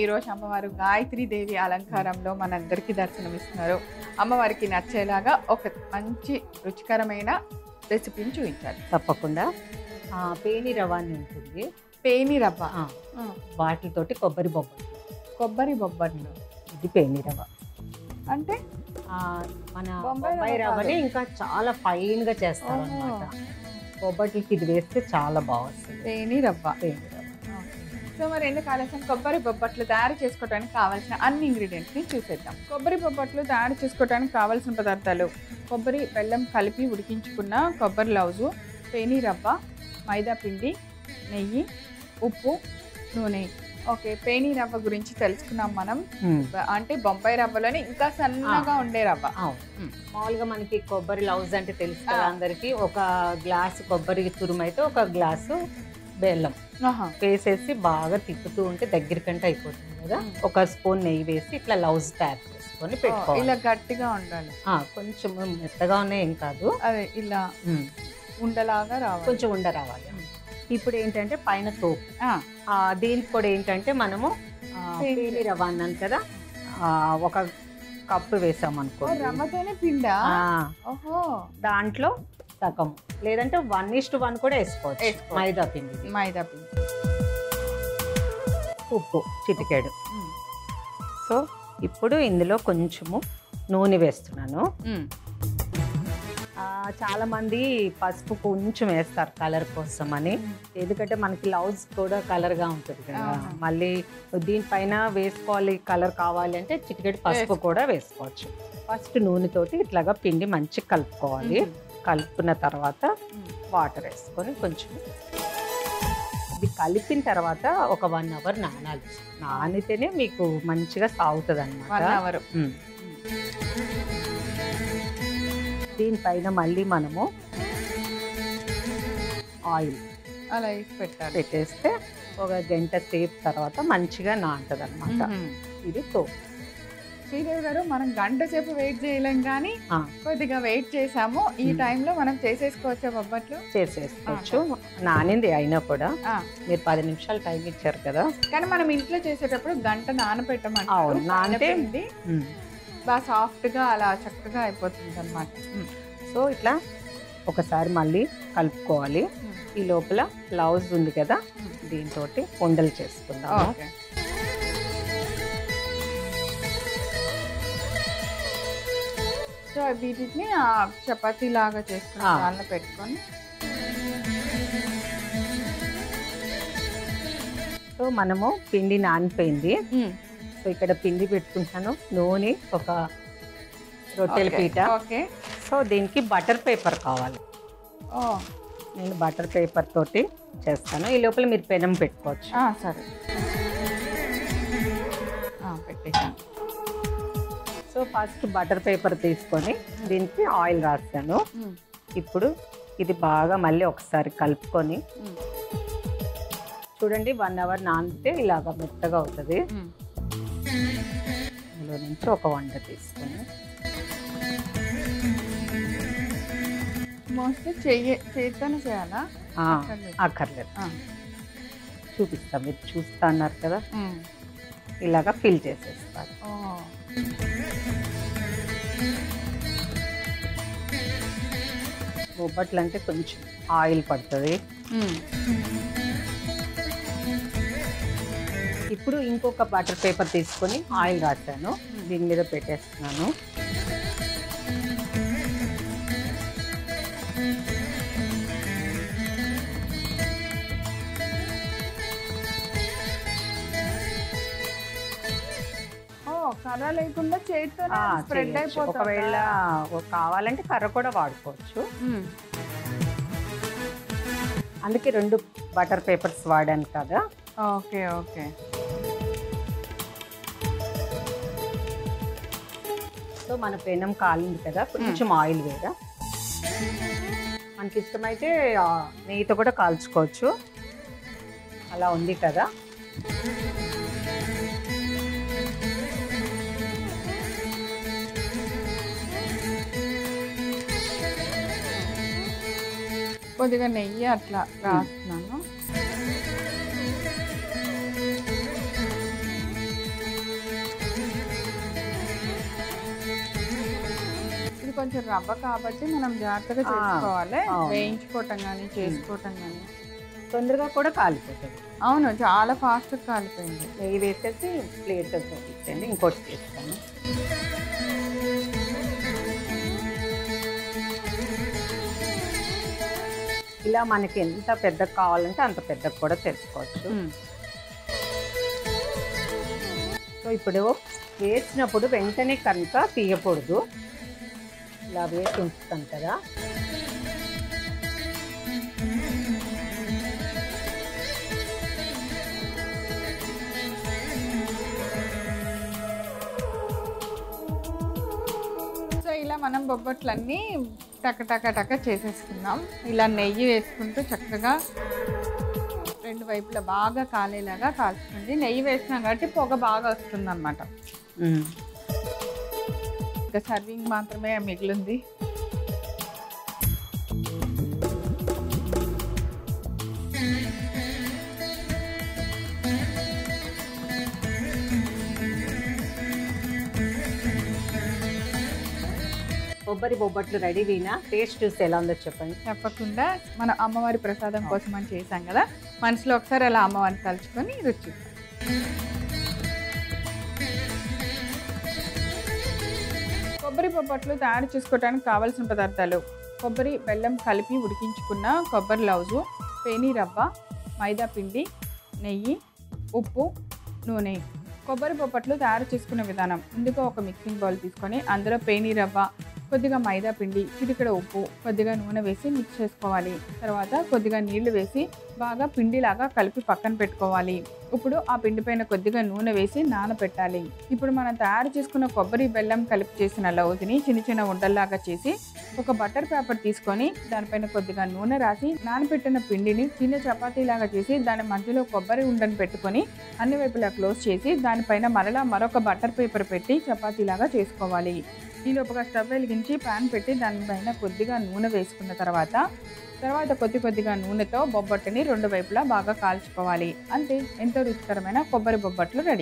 ఈరోజు అమ్మవారు గాయత్రీదేవి అలంకారంలో మనందరికీ దర్శనమిస్తున్నారు. అమ్మవారికి నచ్చేలాగా ఒక మంచి రుచికరమైన రెసిపీని చూపించాలి. తప్పకుండా పేని రవ్వ అని ఉంటుంది. పేని రవ్వ వాటితోటి కొబ్బరి బొబ్బట్లు. కొబ్బరి బొబ్బట్లు ఇది పేని రవ్వ అంటే మన బొంబాయి రవ్వని ఇంకా చాలా ఫైన్గా చేస్తారు అన్నమాట. బొబ్బట్లకి ఇది వేస్తే చాలా బాగుంటుంది. పేని రవ్వ. సో మరి ఎందుకు ఆలస్యం, కొబ్బరి బొబ్బట్లు తయారు చేసుకోవడానికి కావాల్సిన అన్ని ఇంగ్రీడియంట్స్ని చూసేద్దాం. కొబ్బరి బొబ్బట్లు తయారు చేసుకోవడానికి కావాల్సిన పదార్థాలు: కొబ్బరి, బెల్లం కలిపి ఉడికించుకున్న కొబ్బరి లౌజు, పేని రవ్వ, మైదా పిండి, నెయ్యి, ఉప్పు, నూనె. ఓకే, పేని రవ్వ గురించి తెలుసుకున్నాం మనం. అంటే బొంబాయి రవ్వలోనే ఇంకా సన్నగా ఉండే రవ్వ. మామూలుగా మనకి కొబ్బరి లౌజ్ అంటే తెలుసు కదా అందరికి. ఒక గ్లాసు కొబ్బరి తురుము అయితే ఒక గ్లాసు బెల్లం వేసేసి బాగా తిప్పుతూ ఉంటే దగ్గరికంటే అయిపోతుంది కదా. ఒక స్పూన్ నెయ్యి వేసి ఇట్లా లౌజ్ తయారు చేసుకొని పెట్టుకోవాలి. ఇలా గట్టిగా ఉండాలి, కొంచెం మెత్తగా ఉన్నాయి ఏం కాదు. అదే ఇలా ఉండలాగా రావాలి, కొంచెం ఉండ రావాలి. ఇప్పుడు ఏంటంటే పైన తోపు, దీనికి కూడా ఏంటంటే మనము పేని రవ్వ అన్నాను కదా, ఒక కప్పు వేసామనుకో. రవ్వతోనే పిండా? ఓహో. దాంట్లో సగం లేదంటే 1:1 కూడా వేసుకోవచ్చు. మైదా పిండి, మైదా పిండి, ఉప్పు చిటికెడు. సో ఇప్పుడు ఇందులో కొంచెము నూనె వేస్తున్నాను. చాలా మంది పసుపు కొంచెం వేస్తారు కలర్ కోసం అని, ఎందుకంటే మనకి లౌజ్ కూడా కలర్గా ఉంటుంది కదా. మళ్ళీ దీనిపైన వేసుకోవాలి కలర్ కావాలి అంటే చిటికెడు పసుపు కూడా వేసుకోవచ్చు. ఫస్ట్ నూనెతోటి ఇట్లాగా పిండి మంచిగా కలుపుకోవాలి. కలుపుకున్న తర్వాత వాటర్ వేసుకొని కొంచెం ఇది కలిపిన తర్వాత ఒక 1 అవర్ నానాలి. నానితేనే మీకు మంచిగా సాగుతుంది అన్నమాట. దీనిపైన మళ్ళీ మనము ఆయిల్ అలా పెట్టేస్తే ఒక గంట సేపు తర్వాత మంచిగా నాంటుంది అన్నమాట. ఇది తోపు. శ్రీదేవి గారు, మనం గంట సేపు వెయిట్ చేయలేం కానీ కొద్దిగా వెయిట్ చేసాము. ఈ టైంలో మనం చేసేసుకోవచ్చా బొబ్బట్లు? చేసేసుకోవచ్చు. నానింది అయినా కూడా మీరు 10 నిమిషాలు టైం ఇచ్చారు కదా. కానీ మనం ఇంట్లో చేసేటప్పుడు గంట నానబెట్టమంటారు. అవును, నానితే బాగా సాఫ్ట్గా అలా చక్కగా అయిపోతుంది అన్నమాట. సో ఇట్లా ఒకసారి మళ్ళీ కలుపుకోవాలి. ఈ లోపల లౌజ్ ఉంది కదా, దీంతో ఉండలు చేసుకుందాం. సో వీటిని చపాతీ లాగా చేసుకుని దానిలో పెట్టుకొని, సో మనము పిండి నానిపోయింది. సో ఇక్కడ పిండి పెట్టుకుంటాను, నూనె, ఒక రొట్టెల పీట. సో దీనికి బటర్ పేపర్ కావాలి. నేను బటర్ పేపర్ తోటి చేస్తాను. ఈ లోపల మీరు పెనం పెట్టుకోవచ్చు. సరే, పెట్టేసాను. సో ఫస్ట్ బటర్ పేపర్ తీసుకొని దీనికి ఆయిల్ రాస్తాను. ఇప్పుడు ఇది బాగా మళ్ళీ ఒకసారి కలుపుకొని చూడండి. 1 అవర్ నానితే ఇలాగ మెత్తగా అవుతుంది. ఇందులో నుంచి ఒక వంట తీసుకొని చేత్తోనే చేయాలా? అక్కర్లేదు, చూపిస్తాం. మీరు చూస్తా అన్నారు కదా, ఇలాగా ఫిల్ చేసేస్తారు. బొబ్బట్లు అంటే కొంచెం ఆయిల్ పడుతుంది. ఇప్పుడు ఇంకొక బటర్ పేపర్ తీసుకొని ఆయిల్ రాశాను, దీని మీద పెట్టేస్తున్నాను. కర్ర లేకుండా చేతితో స్ప్రెడ్ అయిపోతుంది. ఒకవేళ కావాలంటే కర్ర కూడా వాడుకోవచ్చు. అందుకే 2 బటర్ పేపర్స్ వాడాను కదా. Okay okay. సో మన పెనం కాలింది కదా, కొంచెం ఆయిల్ వేరా. మనకి ఇష్టమైతే నెయ్యితో కూడా కాల్చుకోవచ్చు. అలా ఉంది కదా. కొద్దిగా నెయ్యి అట్లా రాస్తున్నాను. కొంచెం రవ్వ కాబట్టి మనం జాగ్రత్తగా చేసుకోవాలి. అవును. వేయించుకోవటం కానీ చేసుకోవటం కానీ. తొందరగా కూడా కాలిపోతుంది. అవును, చాలా ఫాస్ట్గా కాలిపోయింది. నెయ్యి వేసేసి ప్లేట్ ఇచ్చండి, ఇంకోటి చేస్తాను. ఇలా మనకి ఎంత పెద్దగా కావాలంటే అంత పెద్దగా కూడా చేసుకోవచ్చు. సో ఇప్పుడు వేసినప్పుడు వెంటనే కనుక తీయకూడదు. ఇలా వేసి ఉంచుతాం కదా. సో ఇలా మనం బొబ్బట్లన్నీ టక టక టక చేసేసుకుందాం. ఇలా నెయ్యి వేసుకుంటూ చక్కగా రెండు వైపులా బాగా కాలేలాగా కాల్చుకోండి. నెయ్యి వేసినాం కాబట్టి పొగ బాగా వస్తుంది అన్నమాట. ఇంకా సర్వింగ్ మాత్రమే మిగిలింది. కొబ్బరి బొబ్బట్లు రెడీ వీనా. టేస్ట్ చూసి ఎలా ఉందో చెప్పండి. తప్పకుండా మన అమ్మవారి ప్రసాదం కోసం అని చేసాం కదా, మనసులో ఒకసారి అలా అమ్మవారిని తలుచుకొని రుచి. కొబ్బరి బొబ్బట్లు తయారు చేసుకోవడానికి కావాల్సిన పదార్థాలు: కొబ్బరి, బెల్లం కలిపి ఉడికించుకున్న కొబ్బరి లౌజు, పేని రవ్వ, మైదా పిండి, నెయ్యి, ఉప్పు, నూనె. కొబ్బరి బొబ్బట్లు తయారు చేసుకునే విధానం: ముందుగా ఒక మిక్సింగ్ బౌల్ తీసుకొని అందులో పేని రవ్వ, కొద్దిగా మైదా పిండి, చిటికెడ ఉప్పు, కొద్దిగా నూనె వేసి మిక్స్ చేసుకోవాలి. తర్వాత కొద్దిగా నీళ్లు వేసి బాగా పిండిలాగా కలిపి పక్కన పెట్టుకోవాలి. ఇప్పుడు ఆ పిండి పైన కొద్దిగా నూనె వేసి నానబెట్టాలి. ఇప్పుడు మనం తయారు చేసుకున్న కొబ్బరి, బెల్లం కలిపి చేసిన లౌజుని చిన్న చిన్న ఉండల్లాగా చేసి ఒక బటర్ పేపర్ తీసుకొని దానిపైన కొద్దిగా నూనె రాసి నానబెట్టిన పిండిని చిన్న చపాతీలాగా చేసి దాని మధ్యలో కొబ్బరి ఉండని పెట్టుకొని అన్ని వైపులా క్లోజ్ చేసి దానిపైన మరలా మరొక బటర్ పేపర్ పెట్టి చపాతీలాగా చేసుకోవాలి. ఈలోపుగా స్టవ్ వెలిగించి ప్యాన్ పెట్టి దానిపైన కొద్దిగా నూనె వేసుకున్న తర్వాత కొద్దిగా నూనెతో బొబ్బట్టుని రెండు వైపులా బాగా కాల్చుకోవాలి. అంతే, ఎంతో రుచికరమైన కొబ్బరి బొబ్బట్లు రెడీ.